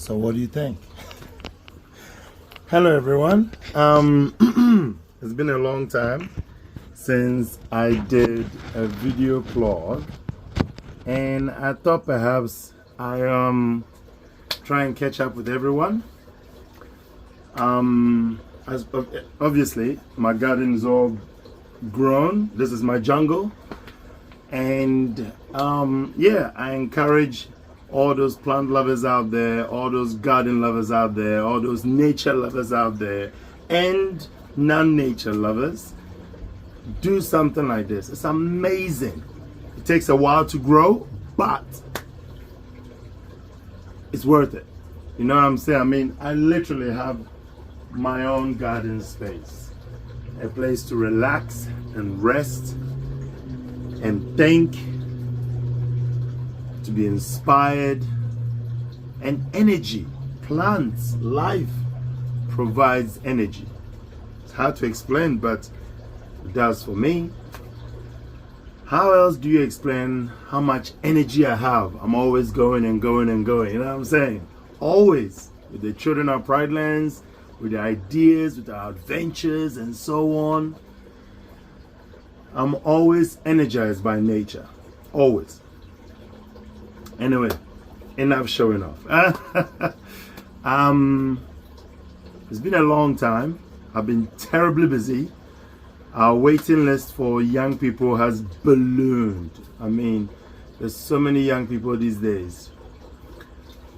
So what do you think? Hello everyone. It's been a long time since I did a video blog, and I thought perhaps I try and catch up with everyone. As obviously my garden is all grown. This is my jungle, and yeah, I encourage all those plant lovers out there, all those garden lovers out there, all those nature lovers out there, and non-nature lovers. Do something like this. It's amazing. It takes a while to grow, but it's worth it. You know what I'm saying? I mean, I literally have my own garden space, a place to relax and rest and think, to be inspired, and energy. Plants, life provides energy. It's hard to explain, but it does for me. How else do you explain how much energy I have? I'm always going and going and going, you know what I'm saying? Always. With the children of Pride Lands, with the ideas, with our adventures and so on. I'm always energized by nature. Always. Anyway, enough showing off. It's been a long time. I've been terribly busy. Our waiting list for young people has ballooned. I mean, there's so many young people these days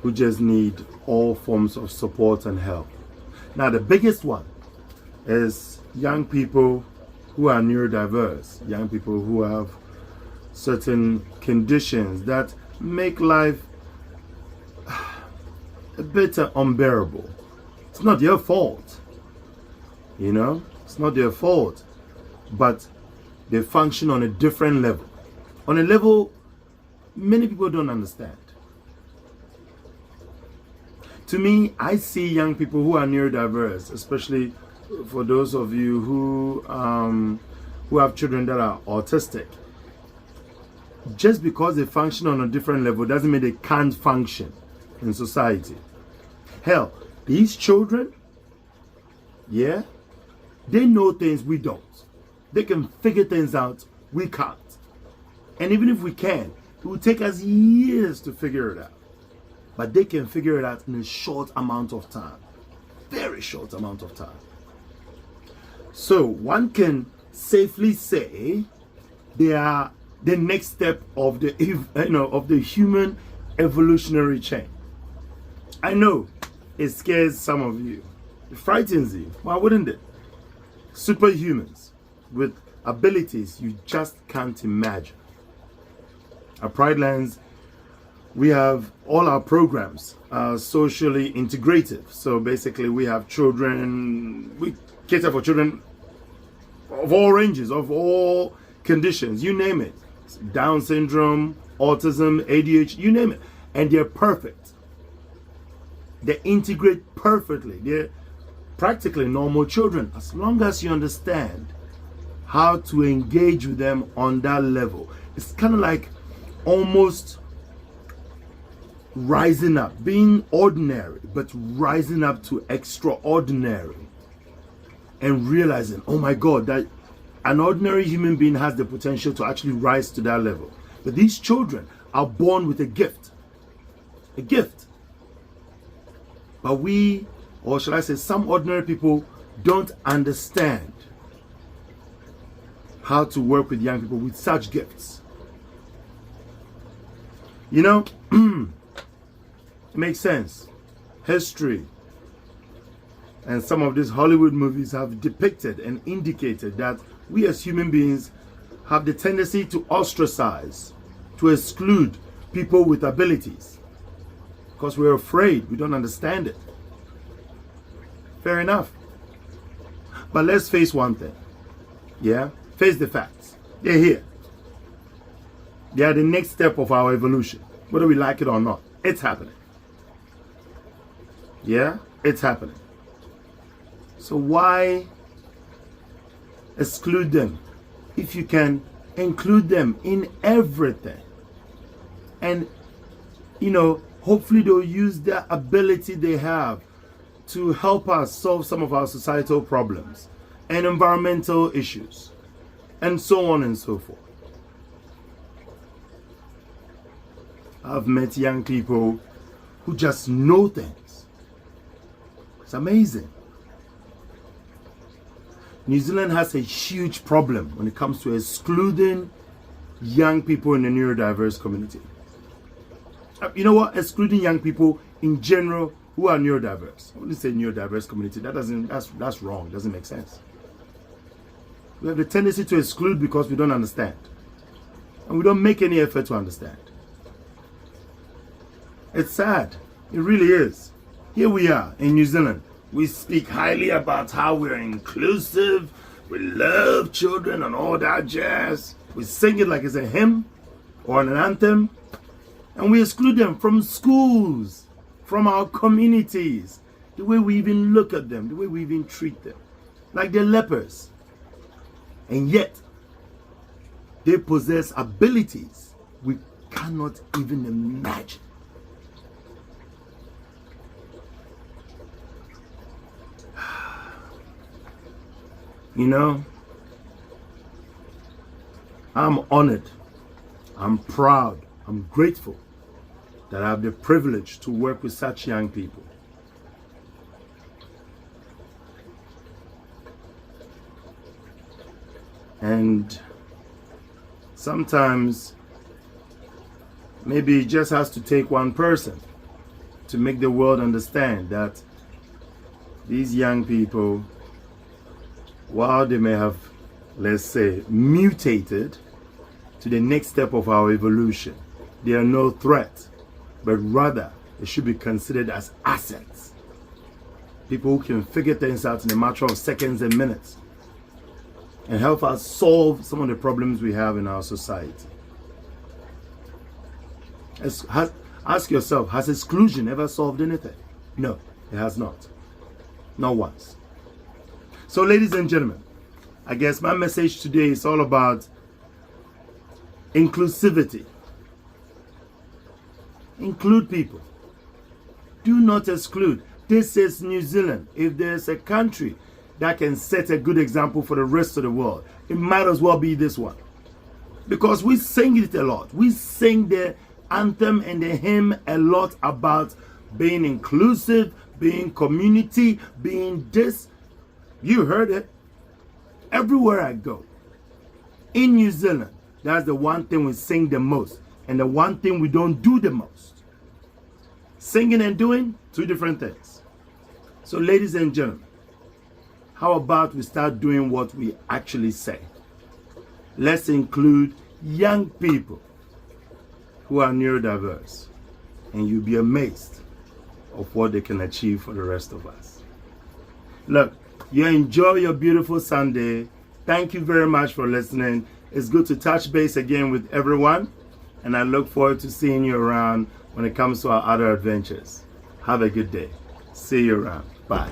who just need all forms of support and help. Now, the biggest one is young people who are neurodiverse, young people who have certain conditions that make life a bit unbearable. It's not their fault, you know, it's not their fault, but they function on a different level, on a level many people don't understand. To me, I see young people who are neurodiverse, especially for those of you who have children that are autistic. Just because they function on a different level doesn't mean they can't function in society. Hell, these children, yeah, they know things we don't. They can figure things out, we can't. And even if we can, it will take us years to figure it out. But they can figure it out in a short amount of time. Very short amount of time. So one can safely say they are the next step of the human evolutionary chain. I know it scares some of you. It frightens you. Why wouldn't it? Superhumans with abilities you just can't imagine. At Pride Lands, we have all our programs are socially integrative. So basically we have children, we cater for children of all ranges, of all conditions, you name it. Down syndrome, autism, ADHD, you name it. And they're perfect. They integrate perfectly. They're practically normal children, as long as you understand how to engage with them on that level. It's kind of like almost rising up, being ordinary, but rising up to extraordinary. And realizing, oh my God, that an ordinary human being has the potential to actually rise to that level. But these children are born with a gift. A gift. But we, or shall I say, some ordinary people don't understand how to work with young people with such gifts. You know, it makes sense. History and some of these Hollywood movies have depicted and indicated that we as human beings have the tendency to ostracize, to exclude people with abilities because we're afraid, we don't understand it. Fair enough. But let's face one thing. Yeah? Face the facts. They're here. They are the next step of our evolution. Whether we like it or not, it's happening. Yeah? It's happening. So why exclude them if you can include them in everything? And, you know, Hopefully they'll use the ability they have to help us solve some of our societal problems and environmental issues, and so on and so forth. I've met young people who just know things. It's amazing. New Zealand has a huge problem when it comes to excluding young people in the neurodiverse community. You know what? Excluding young people in general who are neurodiverse. I wouldn't say neurodiverse community. That's wrong. It doesn't make sense. We have the tendency to exclude because we don't understand. And we don't make any effort to understand. It's sad. It really is. Here we are in New Zealand. We speak highly about how we're inclusive. We love children and all that jazz. We sing it like it's a hymn or an anthem. And we exclude them from schools, from our communities, the way we even look at them, the way we even treat them, like they're lepers. And yet, they possess abilities we cannot even imagine. You know, I'm honored, I'm proud, I'm grateful that I have the privilege to work with such young people. And sometimes maybe it just has to take one person to make the world understand that these young people, while they may have, let's say, mutated to the next step of our evolution, they are no threat, but rather they should be considered as assets. People who can figure things out in a matter of seconds and minutes and help us solve some of the problems we have in our society. Ask yourself, has exclusion ever solved anything? No, it has not. Not once. So, ladies and gentlemen, I guess my message today is all about inclusivity. Include people. Do not exclude. This is New Zealand. If there's a country that can set a good example for the rest of the world, it might as well be this one. Because we sing it a lot. We sing the anthem and the hymn a lot about being inclusive, being community, being this. You heard it. Everywhere I go. In New Zealand, that's the one thing we sing the most. And the one thing we don't do the most. Singing and doing, two different things. So ladies and gentlemen, how about we start doing what we actually say? Let's include young people who are neurodiverse. And you'll be amazed of what they can achieve for the rest of us. Look, you enjoy your beautiful Sunday. Thank you very much for listening. It's good to touch base again with everyone. And I look forward to seeing you around when it comes to our other adventures. Have a good day. See you around. Bye.